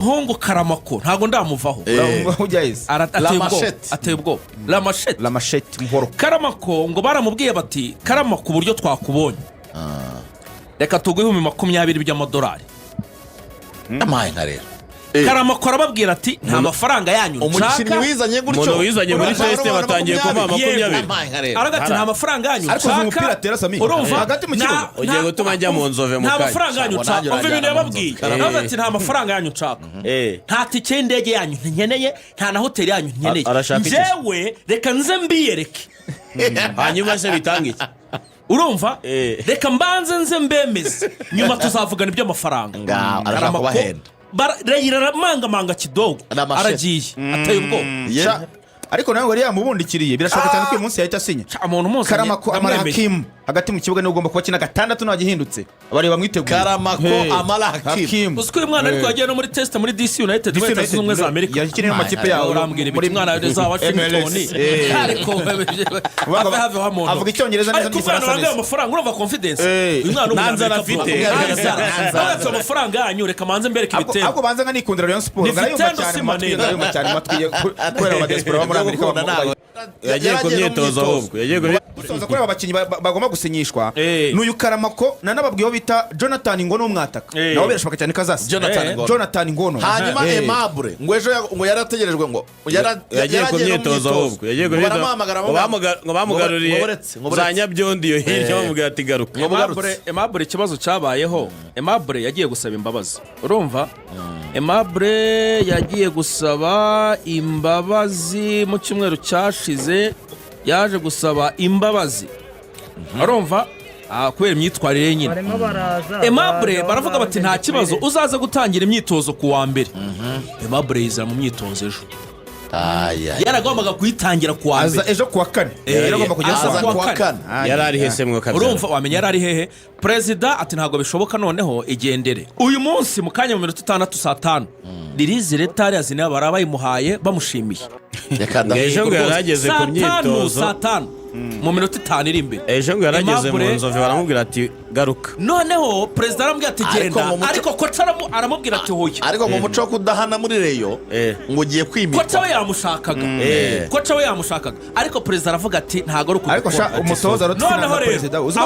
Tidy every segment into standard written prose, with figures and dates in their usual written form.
hongo Karamako ntago ndamuvaho ateye ubwoba la machette muhoro Karamako ngo baramubwiye bati Karamako uburyo twakubonye reka tuguhe 20 by'amadolari amaye nka rero Karamako arababwira ati nta mafaranga yanyu umukinnyi wizanye gutyo umuntu wizanye muri teste batangiye kuma 20 aragati nta mafaranga yanyu ariko umupira atera Sami hagati mu kibuga ugiye gutuma njya mu nzove mu kaje nta mafaranga yanyu nshaka umva ibintu yababwiye aragati nta mafaranga yanyu nshaka nta tike y'indege yanyu nkeneye nta na hoteli yanyu nkeneye jewe reka nze mbiyereke hanyuma se bitanga iki urumva reka mbanze nze mbemeze nyuma tuzavugana iby'amafaranga arabahenda barayira manga kidogo aragiye ateye ubwoba ariko nawe wari yamubundikiriye birashoboka cyane ko uyu munsi yahita asinya Karamako amara Hakim hagati mu kibuga niwe ugomba kuba kina gatandatu n'abagihindutse abareba mwiteguye Karamako amara Hakim uziko uyu mwana ariko yagiye no muri test muri DC United wese z'umwe za Amerika yakinira mu makipe yawo muri mwana za Washington ariko avuga icyongereza neza n'igifaransa neza amafaranga urumva confidence uyu mwana nanza afite nanza amafaranga yanyu reka manze mbereke ibitego ahubwo banza nga nikundira Rayon Sport garayumva cyane matwiye kubera abadiaspora muri Amerika yagiye ku myitozo ahubwo gusoza kuri aba bakinyi bagomba gusinyishwa n'uyu Karamako nanababwiyeho bita Jonathan Ngono umwataka nawe birashoboka cyane kazasi Jonathan Ngono hanyuma Aimable ngo ejo ngo yarategerejwe ngo yagiye ku myitozo ahubwo yagiye ku ngo bamugaruriye za Nyabyondi yo hirya bamubwira ati garuka Aimable ikibazo cyabayeho Aimable yagiye gusaba imbabazi urumva Aimable yagiye gusaba imbabazi mu cyumweru cyashize yaje gusaba imbabazi arumva kubera imyitwarire nyine Aimable baravuga bati nta kibazo uzaza gutangira imyitozo ku wa mbere Aimable yizera mu myitozo ejo yaragombaga kuyitangira ku wa mbere ejo ku wa kane yaragomba kujya ku wa kane yari ari hese mwe kabisa urumva wamenya yari ari hehe president ati ntago bishoboka noneho igendere uyu munsi mu kanya mu minota 6 saa 5 ririzi retari azine barabayimuhaye bamushimiye ejo ngo yarageze ku myitozo saa 5 mu minota 5 iri imbere ejo ngo yarageze mu nzove baramubwira ati garuka noneho president aramubwira ati genda ariko kocha aramubwira ati hoya ariko mu muco kudahana muri Rayon ngo giye kwimika kocha we yamushakaga ariko president aravuga ati ntago ari ariko umutoza noneho president uzi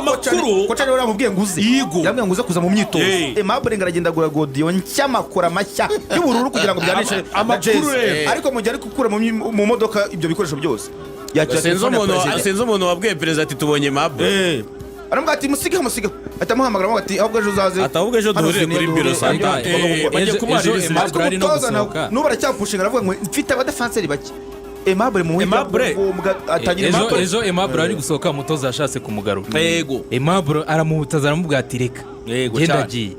kocha rero aramubwiye nguze yamwe nguze kuza mu myitozo Aimable ngaragenda gura godiyo ncyamakora mashya y'ubururu kugira ngo byanishe amakuru ariko mu gihe ari gukura mu modoka ibyo bikoresho byose sinzi umuntu wabwiye president ati tubonye Aimable aramubwira ati musige atamuhamagara ati ahubwo ejo uzaze ahubwo ejo duhurire muri biro santa ejo Aimable ari no gusohoka nuba aracyapushinga aravuga ngo mfite abadefenseri bake Aimable atangira ejo Aimable ari gusohoka umutoza yashatse kumugarura yego Aimable aramuhutaza aramubwira ati reka genda agiye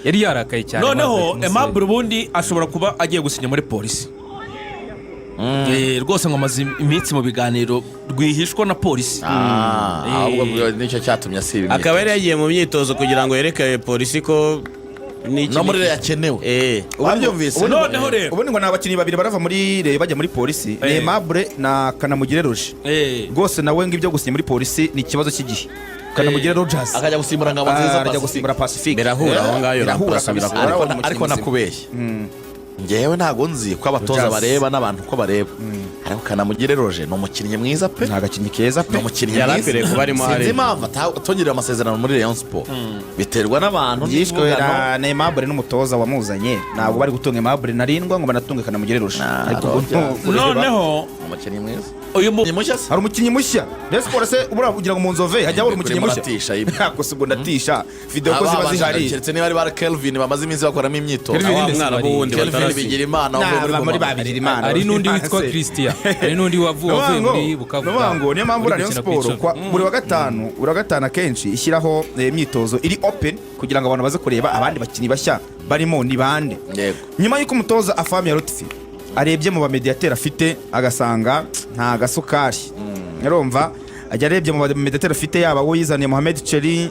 yari yarakaye cyane noneho Aimable ubundi ashobora kuba agiye gusinya muri polisi rwose ngo amaze iminsi mu biganiro rwihishwa na polisi ahubwo nicyo cyatumye asiba akaba yari yagiye mu myitozo kugira ngo yereke polisi ko no muri yakenewe wabyumvise noneho rero ubundi ngo nabakinyi babiri barava muri Rayon bajya muri polisi Aimable na Kanamugire Roger rwose nawe ngibyo gusinya muri polisi ni ikibazo cy'igihe Kanamugire Rogers akajya gusimbura ngabo nziza akajya gusimbura Pacific birahura aho ngayo ariko nakubeshye ngewe ntago nzi ko abatoza bareba n'abantu ko bareba ariko Kanamugire Roger no mukinnyi mwiza pe ntagakinyi keza pe no mukinnyi yarapere kuba ari mahari sinzi impamvu atongera amasezerano muri Rayon Sport biterwa n'abantu yishwe na Aimable n'umutoza wamuzanye ntabwo bari gutunga Aimable narindwa ngo banatunge Kanamugire Roger noneho umukinnyi mwiza uyu mushya hari umukinnyi mushya Rayon Sport se ubura kugira ngo mu nzove hajya buri umukinnyi mushya ntabwo se ndatisha video ko ziba zihari keretse niba ari ba Kelvin bamaze iminsi bakoramo imyitozo mwana bundi bigira imana muri babiri imana ari nundi witwa Christian ari nundi wavuye muri Bukavu ngo niyo mpamvu Rayon Sport buri wa gatanu akenshi ishyiraho imyitozo iri open kugira ngo abantu baze kureba abandi bakinyi bashya barimo ni bande nyuma y'uko umutoza Afami ya Lotfi arebye mu bamediateur afite agasanga nta gasukari yarumva ajya arebye mu bamediateur afite yaba wo yizaniye Mohamed Cheri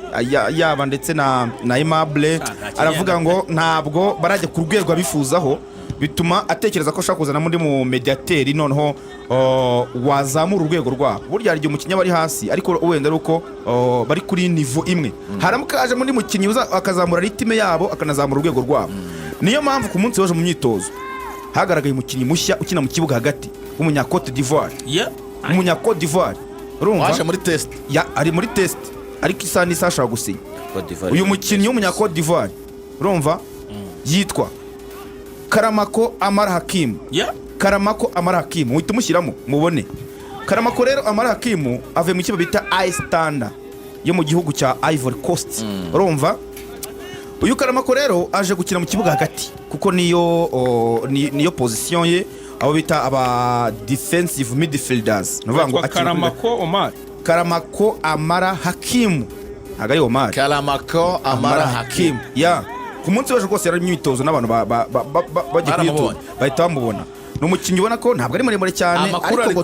yaba ndetse na Aimable aravuga ngo ntabwo barajya ku rwego bifuzaho bituma atekereza ko ashaka kuzana muri mu mediateur noneho wazamura urwego rwabo burya ari umukinnyi bari hasi ariko wenda ari uko bari kuri niveau imwe haramukaje muri mukinnyi akazamura ritime yabo akanazamura urwego rwabo niyo mpamvu ku munsi waje mu myitozo hagaragaye umukinnyi mushya ukina mu kibuga hagati w'umunya Cote d'Ivoire umunya Cote d'Ivoire urumva waje muri test ari muri test ariko isa n'isashaka gusinya uyu mukinnyi w'umunya Cote d'Ivoire urumva yitwa Karamako Amara Hakim Karamako Amara Hakim uhita umushyiramo mubone Karamako rero Amara Hakim avuye mu kipe bita Ice Thunder yo mu gihugu cya Ivory Coast urumva uyu Karamako rero aje gukina mu kibuga hagati kuko niyo position ye abo bita aba defensive midfielders nuvuga ngo Karamako Amara Hakim agari Omar Karamako Amara Hakim ya ku munsi waje rwose yari imyitozo n'abantu bagiye kuyituma bahita bamubona n'umukinnyi ubona ko ntabwo ari muremure cyane ariko ngo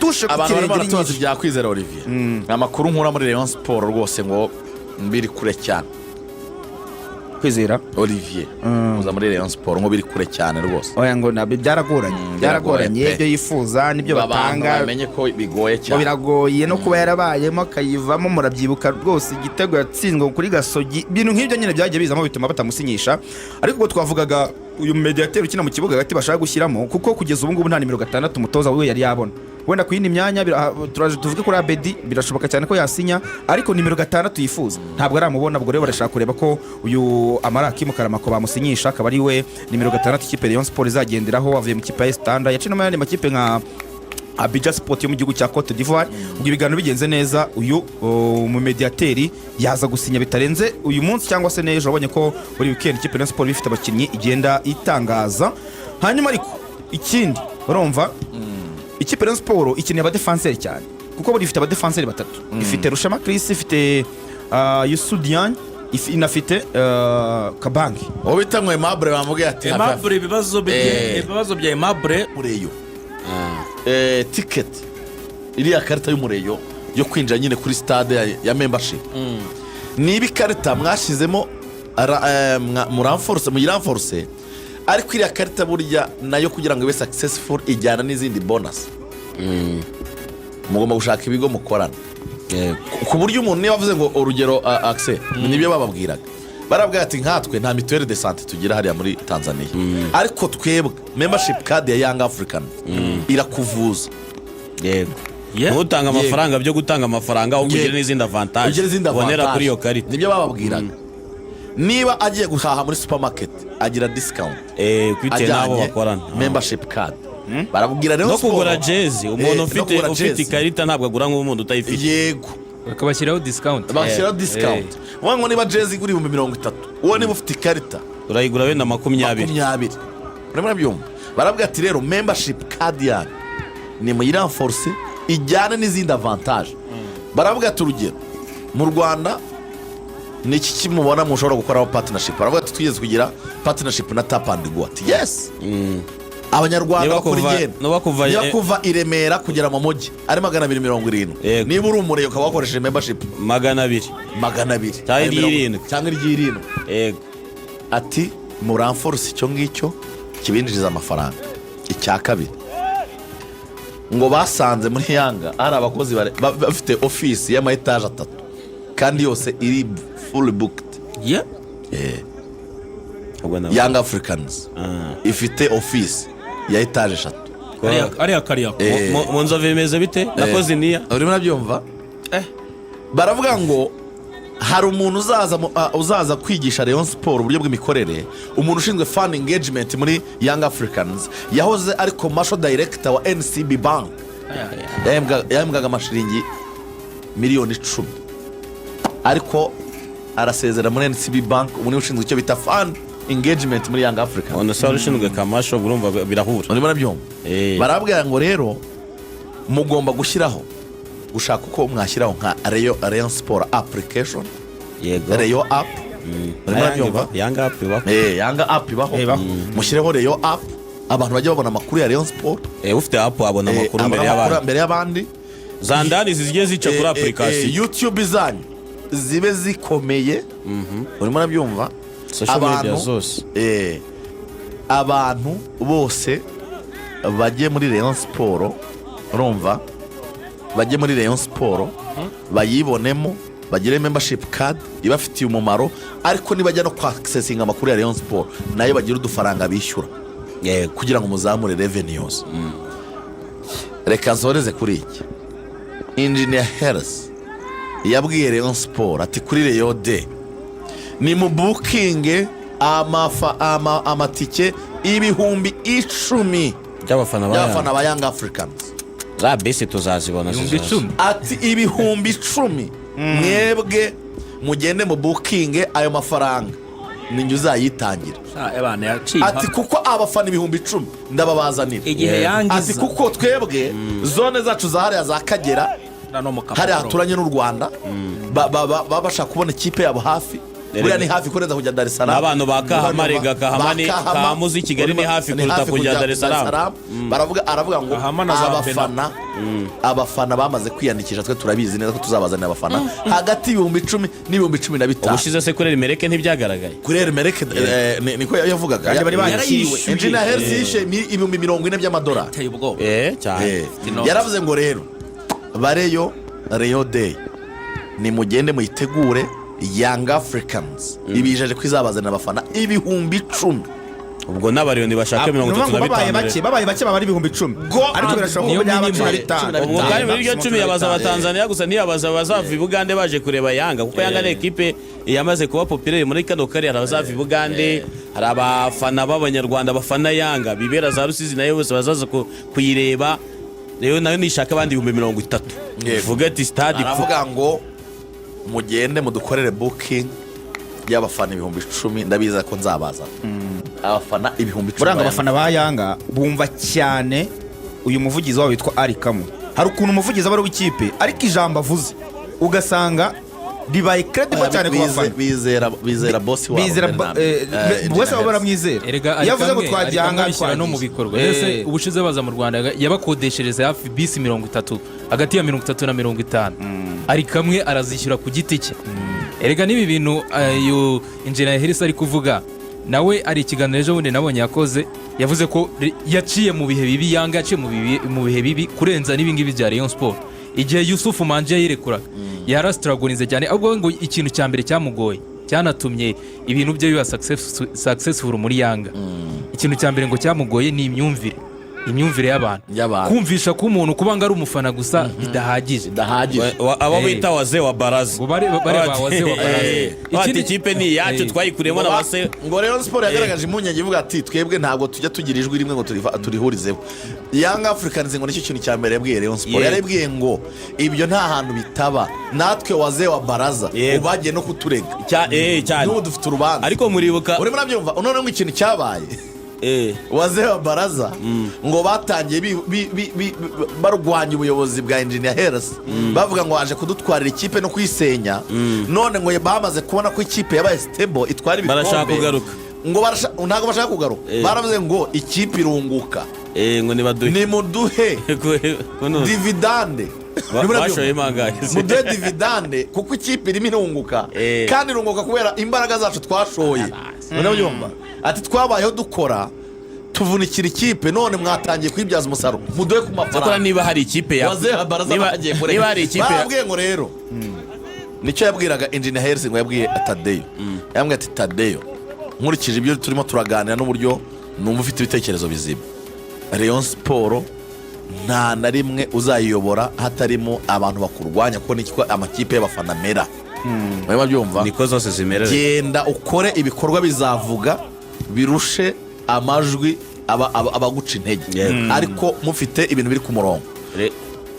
tushe ku kirenge n'inyizi bya Kwizera Olivier amakuru nkura muri Rayon Sport rwose ngo mbiri kure cyane Kwizera Olivier muza muri Rayon Sport ngo biri kure cyane rwose oya ngo nabyo byaragoranye ibyo yifuza nibyo batanga bamenye ko bigoye cyane biragoye no kuba yarabayemo akayivamo murabyibuka rwose igitego yatsinzwe kuri Gasogi ibintu nk'ibyo nyine byagiye bizamo bituma batamusinyisha ariko ubwo twavugaga uyu mediateur ukina mu kibuga hagati bashaka gushyiramo kuko kugeza ubu ngubu nta nimero 6 umutoza we yari yabona wenda ku yindi myanya turaje tuvuge kuri Abedi birashoboka cyane ko yasinya ariko nimero 6 yifuza ntabwo aramubona ubwo rero barashaka kureba ko uyu Amara Hakim Karamako bamusinyisha akaba ari we nimero 6 ikipe Rayon Sport izagenderaho avuye mu kipe ya Standard yaciye no mu makipe nka Abidjan Sport yo mu gihugu cya Cote d'Ivoire ubwo ibiganiro bigenze neza uyu mu mediateri yaza gusinya bitarenze uyu munsi cyangwa se nejo abonye ko buri weekend ikipe Rayon Sport bifite abakinnyi igenda itangaza hanyuma ariko ikindi urumva ikipe Rayon Sport ikeneye abadefenseur cyane kuko buri ifite abadefenseur batatu ifite Rushema Chris ifite Yusudian inafite Kabangi obitangwe Aimable bamubwiye ati Aimable ibibazo bya Aimable mureyo ticket iriya karita y'umureyo yo kwinjira nyine kuri stade ya membership niba ikarita mwashizemo muyiranforce ariko iriya karita burya nayo kugira ngo ibe successful ijyana n'izindi bonus mugomba gushaka ibigo mukorana ku buryo umuntu niba avuze ngo urugero Axcel nibyo bababwiraga barabwira ati nkatwe nta mituelle de santé tugira hariya muri Tanzania ariko twebwe membership card ya Young African irakuvuza yego ntutanga amafaranga byo gutanga amafaranga aho kugira n'izindi avantage bonera kuri iyo karita nibyo bababwiraga niba agiye guhaha muri supermarket agira discount kwite nabo bakorana membership card barabwira rero no kugura jezi umuntu ufite ikarita ntabwo agura nk'umuntu utayifite yego bakabashyiraho discount wango niba jezi igura 30 uwo niba ufite ikarita urayigura wenda 20 urabona byumva barabwira ati rero membership card yanyu ni muyiranforce ijyana n'izindi avantage barabwira ati urugero mu Rwanda ni iki kimubona mushobora gukoraho partnership baravuga ati twigeze kugira partnership na Tap and Go ati yes abanyarwanda bakora igenda niba kuva i Remera kugera mu mujyi ari 270 niba uri umureye ukaba wakoresheje membership 200 cyangwa iry'irindwi yego ati muranforce icyo ngicyo kibinjiriza amafaranga icya kabiri ngo basanze muri Yanga ari abakozi bafite office y'ama etage 3 kandi yose iri full booked Young Africans ifite office ya etage 3 ariya kariya mu nzove bimeze bite nakoze niya urimo nabyumva baravuga ngo hari umuntu uzaza kwigisha Rayon Sport uburyo bw'imikorere umuntu ushinzwe fan engagement muri Young Africans yahoze ari commercial director wa NCB Bank yahembwaga amashiringi miliyoni 10 ariko arasezera muri NCB Bank umuntu ushinzwe icyo bita fan engagement muri Young Africa on solution gwe kamasho urumva birahura urimo nabyumva barabwira ngo rero mugomba gushyiraho gushaka uko mwashyiraho nka Rayon Sport application yego Rayon app urimo nabyumva Young app ibaho mushyireho Rayon app abantu bajya babona amakuru ya Rayon Sport ufite app abona amakuru mbere y'abandi Zandani zigiye zica kuri application YouTube zanyu zibe zikomeye urimo nabyumva abantu bose bajye muri Rayon Sport urumva bajye muri Rayon Sport bayibonemo bagire membership card ibafitiye umumaro, ariko nibajya no accessinga amakuru ya Rayon Sport nayo bagira udufaranga bishyura kugira ngo muzamure revenues. Reka nsoreze kuri iki. Engineer Harris yabwiye Rayon Sport ati kuri Rayon Day ni mu booking amatike 10,000 by'abafana ba Young Africans. Bese tuzazibona ati 10,000 mwebwe mugende mu booking ayo mafaranga ninjye uzayitangira. Ati kuko abafana 10,000 ndababazanira igihe yangiza. Ati kuko twebwe zone zacu za hariya za Kagera hariya haturanye n'u Rwanda babasha kubona ikipe yabo hafi. Buriya ni hafi kurenza kujya Dar es Salaam. Abantu bakahamarega kahamani kamuzi Kigali ni hafi kuruta kujya Dar es Salaam. Aravuga ngo abafana bamaze kwiyandikisha, twe turabizi neza ko tuzabazanira abafana hagati y'10,000 n'15,000. Ubushize se kurera Mereke ntibyagaragaye. Kurera Mereke niko yavugaga. Bari bakishyuwe. Engineer Hersi yishe $40,000 by'amadolari. Cyane. Yaravuze ngo rero bareyo Rayon Day ni mugende muyitegure Young Africans ibijeje kwizabazana abafana 10,000. Ubwo n'abariyoni bashaka 35 babaye bake baba ari 10,000 ariko birashoboka ko byaba 15. ubwo kandi muri iryo 10 yabaza abatanzania gusa ntiyabaza abazava i Bugande baje kureba Yanga kuko Yanga ni ekipe yamaze kuba populaire muri kano kare. Hari abazava i Bugande, hari abafana b'abanyarwanda bafana Yanga bibera za Rusizi nayo bose bazaza kuyireba. Rero nayo nishaka abandi 30,000 vuga ati stade aravuga ngo mugende mudukorere booking y'abafana 10,000 ndabiza ko nzabaza abafana 10,000. Buranga abafana ba Yanga bumva cyane uyu muvugizi wabo witwa Arikamu. Hari ukuntu umuvugizi aba ari w'ikipe ariko ijambo avuze ugasanga ribaye credible cyane ku bafana. Bizera boss wabo. Bose baba baramwizera. Yavuze ngo twagiye Yanga twishyira no mu bikorwa. Ese ubushize baza mu Rwanda yabakodeshereza hafi bisi 30 hagati ya 30 na 50. Ari kamwe arazishyura ku giti cye. Erega nibi bintu yo Engineer Harris ari kuvuga nawe ari ikiganiro ejo bundi nabonye yakoze, yavuze ko yaciye mu bihe bibi, Yanga yaciye mu bihe bibi kurenza n'ibingibi bya Rayon Sport. Igihe Yusuf Manje yirekura yarastragonize cyane, ahubwo ngo ikintu cya mbere cyamugoye cyanatumye ibintu bye biba successful muri Yanga. Ikintu cya mbere ngo cyamugoye ni imyumvire y'abantu, kumvisha ko umuntu kubanga ari umufana gusa bidahagije. Abo bita wazee wa baraza bare wazee wa baraza. Ikindi kipe ni yacu twayikuremo n'abase ngo Rayon Sport yagaragaje impungenge ivuga ati twebwe ntabwo tujya tugira ijwi rimwe ngo turihurizeho. Young Africans ngo nicyo kintu cya mbere yabwiye Rayon Sport, yarabwiye ngo ibyo nta hantu bitaba, natwe wazee wa baraza ubagiye no kuturega cyane n'ubu dufite urubanza. Ariko muribuka urimo nabyumva none ngo ikintu cyabaye wazee wa baraza ngo batangiye barwanya ubuyobozi bwa Engineer Harris bavuga ngo waje kudutwarira ikipe no kuyisenya. None ngo bamaze kubona ko ikipe yabaye stable itwara ibikombe, barashaka kugaruka ngo ntago bashaka kugaruka. Baravuze ngo ikipe irunguka ngo nimuduhe dividende bashoye mangaye muduhe dividende kuko ikipe irimo irunguka kandi irunguka kubera imbaraga zacu twashoye. None byumva ati twabayeho dukora tuvunikira ikipe, none mwatangiye kwibyaza umusaruro muduhe ku mafaranga. Niba hari ikipe niba hari ikipe babwiye ngo rero nicyo yabwiraga Engineer Harris ngo yabwiye Tadeyo, yambwiye ati Tadeyo nkurikije ibyo turimo turaganira n'uburyo numva ufite ibitekerezo bizima, Rayon Sport nta na rimwe uzayiyobora hatarimo abantu bakurwanya kuko niko amakipe y'abafana mera. Mwe byumva niko zose zimerera. Genda ukore ibikorwa bizavuga birushe amajwi abaguca intege, ariko mufite ibintu biri ku murongo.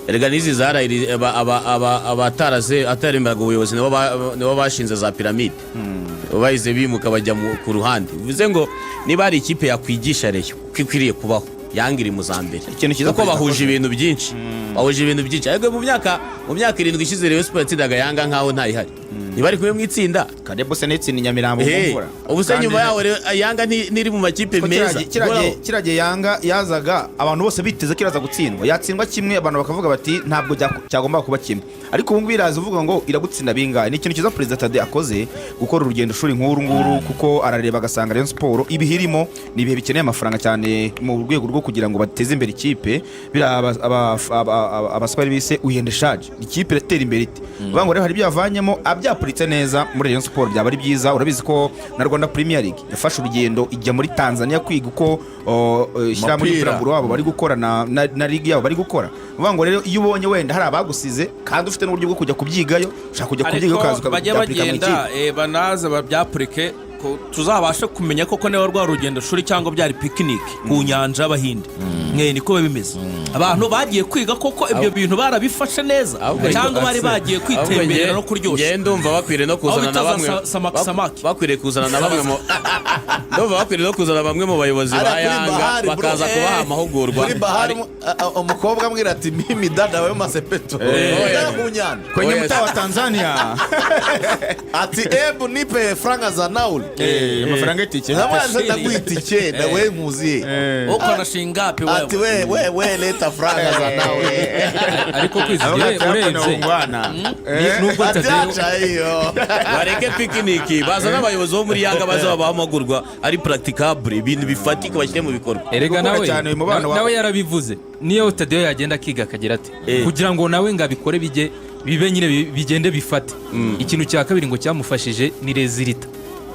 Erega nizi zarayiri abataraze atarembaga ubuyobozi nibo bashinze za piramide, bayize bimuka bajya ku ruhande. Bivuze ngo niba hari ikipe yakwigisha Rayon kwikwiriye kubaho Yanga iri mu zambere kuko bahuje ibintu byinshi, ariko mu myaka 7 ishize Rayon Sport yatsindaga Yanga nkaho ntayihari. ntibari kumwe mu itsinda Kadebo se n'itsinda Nyamirambo mvura ubu se nyuma yaho Yanga ntiri mu makipe meza kiragiye Yanga yazaga abantu bose biteze kiraza gutsindwa yatsindwa kimwe abantu bakavuga bati ntabwo cyagomba kuba kimwe ariko ubu biraza uvuga ngo iragutsinda bingahe ni ikintu cyiza Perezida Tade akoze gukora urugendo shuri nk'uru nguru kuko arareba agasanga Rayon Sport ibihirimo ni ibihe bikeneye amafaranga cyane mu rwego rwo kugira ngo bateze imbere ikipe bira abaswari bise uyendeshaje ikipe iratera imbere ite uvuga ngo rero hari byavanyemo abyapuritse neza muri Rayon Sport byaba ari byiza urabizi ko na Rwanda Premier League yafashe urugendo ijya muri Tanzania kwiga uko ishyira muri Rugangura wabo bari gukora na ligue yabo bari gukora uvuga ngo rero iyo ubonye wenda hari abagusize kandi ufite n'uburyo bwo kujya kubyigayo ushaka kujya kubyigayo ukaza bagenda banaza babyapurike tuzabashe kumenya koko niba rwa rugendo shuri cyangwa byari picnic ku nyanja y'Abahinde niko bimeze abantu bagiye kwiga koko ibyo bintu barabifashe neza cyangwa bari bagiye kwitemberera no kuryoshya ngende umva bakwiriye no kuzana na bamwe bakwiriye kuzana na bamwe mu ndumva bakwiriye no kuzana bamwe mu bayobozi ba Yanga bakaza kubaha amahugurwa kuri bahari umukobwa ambwira ati mimi dada wewe masepeto kwenye mtaa wa Tanzania ati ebu nipe franga za nauli amafaranga y'itike namaze ndagwitike nawe nkuziye uko nashingape wewe ati we leta franga za nauli ariko kwizigiye urenze nubwo Tadeyo bareke picnic baza n'abayobozi bo muri Yanga bazaba bahamagurwa ari practicable ibintu bifatika bashyire mu bikorwa erega nawe yarabivuze niyo Tadeyo yagenda akiga akagira ati kugira ngo nawe ngabikore bibe nyine bigende bifate ikintu cya kabiri ngo cyamufashije ni rezilita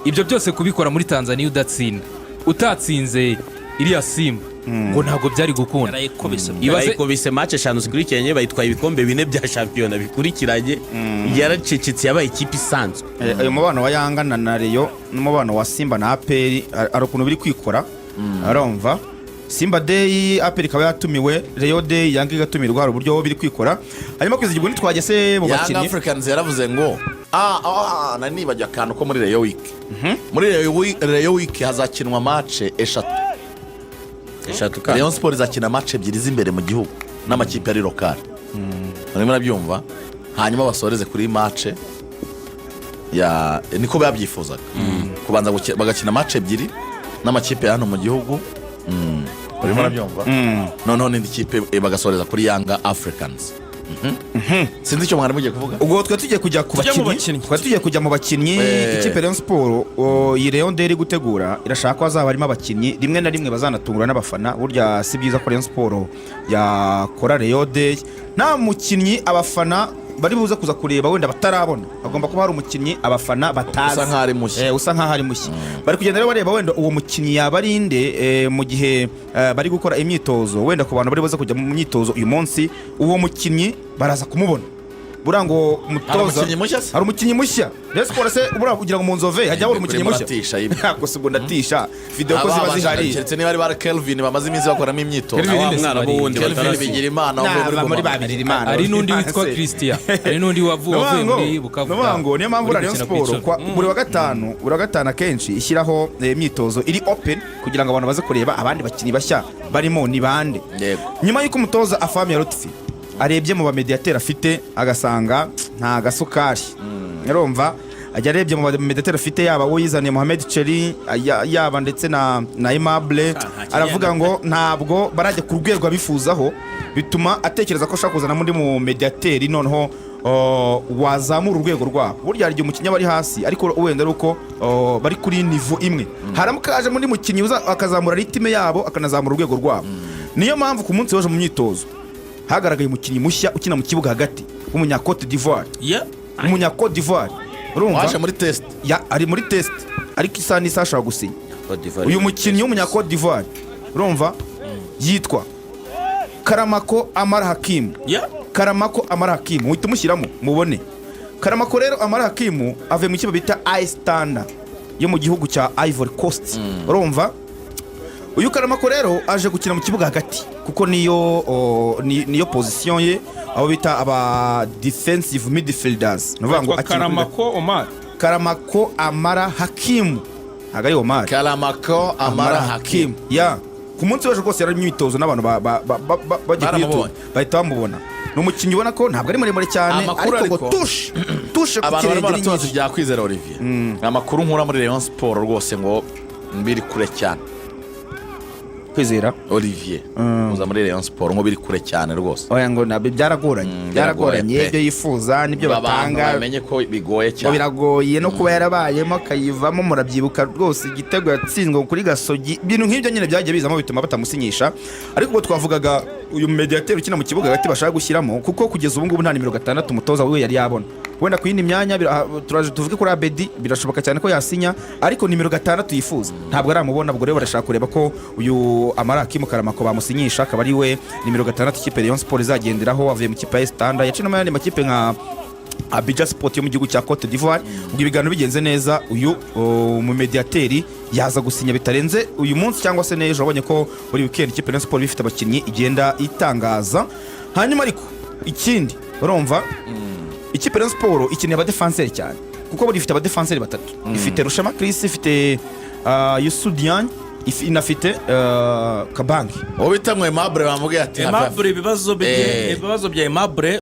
ibyo byose kubikora muri Tanzania udatsinda utatsinze iriya Simba ngo ntabwo byari gukunda bayikubise match 5 zikurikiranye bayitwaye ibikombe 4 bya shampiyona bikurikiranye yaracecetse yabaye ikipe isanzwe ayo mubano wa Yanga na Rayon n'umubano wa Simba na APR arukuntu biri kwikora arumva Simba Day APR ikaba yatumiwe Rayon Day Yanga igatumirwa hari uburyo biri kwikora hanyuma kwizigirwa ntitwagese mu bakinnyi Young Africans yaravuze ngo nani bajya akantu ko muri Rayon Week muri Rayon Week hazakinwa match 3 Rayon Sport izakina match 2 z'imbere mu gihugu n'amakipe ari local urimo nabyumva hanyuma basoreze kuri match ya niko babyifuzaga kubanza bagakina match 2 n'amakipe hano mu gihugu urimo nabyumva noneho n'indi kipe bagasoreza kuri Young Africans sinzi icyo mwari mugiye kuvuga ubwo twe tugiye kujya ku bakinnyi twe tugiye kujya mu bakinnyi ikipe Rayon Sport iyi Rayon Day gutegura irashaka ko hazaba harimo abakinnyi rimwe na rimwe bazanatungura n'abafana burya si byiza ko Rayon Sport yakora Rayon Day nta mukinnyi abafana bari buze kuza kureba wenda batarabona agomba kuba hari umukinnyi abafana batazi usa nkaho ari mushya bari kugenda rero bareba wenda uwo mukinnyi yaba ari inde mu gihe bari gukora imyitozo wenda ku bantu bari buze kujya mu myitozo uyu munsi uwo mukinnyi baraza kumubona burango umutoza hari umukinnyi mushya Rayon Sport se ubura kugira ngo mu nzove hajya hari umukinnyi mushya nako se ndatisha video ko ziba zihari keretse niba ari ba Kelvin bamaze iminsi bakoramo imyitozo mwana bo wundi Kelvin bigira imana muri babigira imana ari nundi witwa Christian ari nundi wavuye muri Bukavu ngo niyo mpamvu Rayon Sport buri wa gatanu akenshi ishyiraho imyitozo iri open kugira ngo abantu baze kureba abandi bakinnyi bashya barimo ni bande nyuma y'uko umutoza afami ya Lotfi arebye mu bamediateri afite agasanga nta gasukari yarumva ajya arebye mu bamediateri afite yaba uwo yizaniye Mohamed Cheri yaba ndetse na Aimable aravuga ngo ntabwo barajya ku rwego bifuzaho bituma atekereza ko ashaka kuzana muri mu mediateri noneho wazamura urwego rwabo burya igihe umukinnyi bari hasi ariko wenda ari uko bari kuri niveau imwe haramukaje muri mukinnyi akazamura ritime yabo akanazamura urwego rwabo niyo mpamvu ku munsi waje mu myitozo hagaragaye umukinnyi mushya ukina mu kibuga hagati w'umunya Cote d'Ivoire umunya Cote d'Ivoire urumva waje muri test ari muri test ariko isani sashaka gusinya uyu mukinnyi w'umunya Cote d'Ivoire urumva yitwa Karamako Amara Hakim Karamako Amara Hakim uhita umushyiramo mubone Karamako rero Amara Hakim avuye mu kibuga bita Ice Thunder yo mu gihugu cya Ivory Coast urumva uyu Karamako rero aje gukina mu kibuga hagati kuko niyo position ye abo bita aba defensive midfielders nuvuga ngo Karamako Amara Hakim hagari Omar Karamako Amara Hakim ku munsi w'ejo rwose yari imyitozo n'abantu bagiye kuri YouTube bahita bamubona. Ni umukinnyi ubona ko ntabwo ari muremure cyane ariko ngo tushe ku abantu barimo kirenge baratubaza ibya Kwizera Olivier. Amakuru nkura muri Rayon Sport rwose ngo mbiri kure cyane. Kwizera Olivier uza muri Rayon Sport ngo biri kure cyane rwose. oya ngo nabyo byaragoranye ibyo yifuza nibyo batanga bamenye ko bigoye cyane. Biragoye no kuba yarabayemo akayivamo, murabyibuka rwose igitego yatsinzwe kuri Gasogi, ibintu nk'ibyo nyine byagiye bizamo bituma batamusinyisha. Ariko ubwo twavugaga uyu mediateur ukina mu kibuga hagati bashaka gushyiramo, kuko kugeza ubu ngubu nta nimero 6 umutoza we yari yabona. Wenda ku yindi myanya turaje tuvuge kuri Abedi birashoboka cyane ko yasinya, ariko nimero 6 yifuza ntabwo aramubona. Ubwo rero barashaka kureba ko uyu Amaraki mu Karamako bamusinyisha, akaba ari we nimero 6 ikipe Rayon Sport izagenderaho, avuye mu kipe ya Standard yacinamo yandi makipe nka Abidjan Sport yo mu gihugu cya Cote d'Ivoire. Ubwo ibiganiro bigenze neza, uyu mu mediateri yaza gusinya bitarenze uyu munsi cyangwa se n'ejo. Abonye ko buri weekend ikipe Rayon Sport bifite abakinnyi igenda itangaza. Hanyuma ariko ikindi urumva ikipe Rayon Sport ikeneye abadefanseri cyane, kuko buri ifite abadefanseri batatu. Ifite Rushema Chris, ifite Yusudian, inafite Kabangi. Wowe bitamwe Aimable bamubwiye ati Aimable ibibazo bya Aimable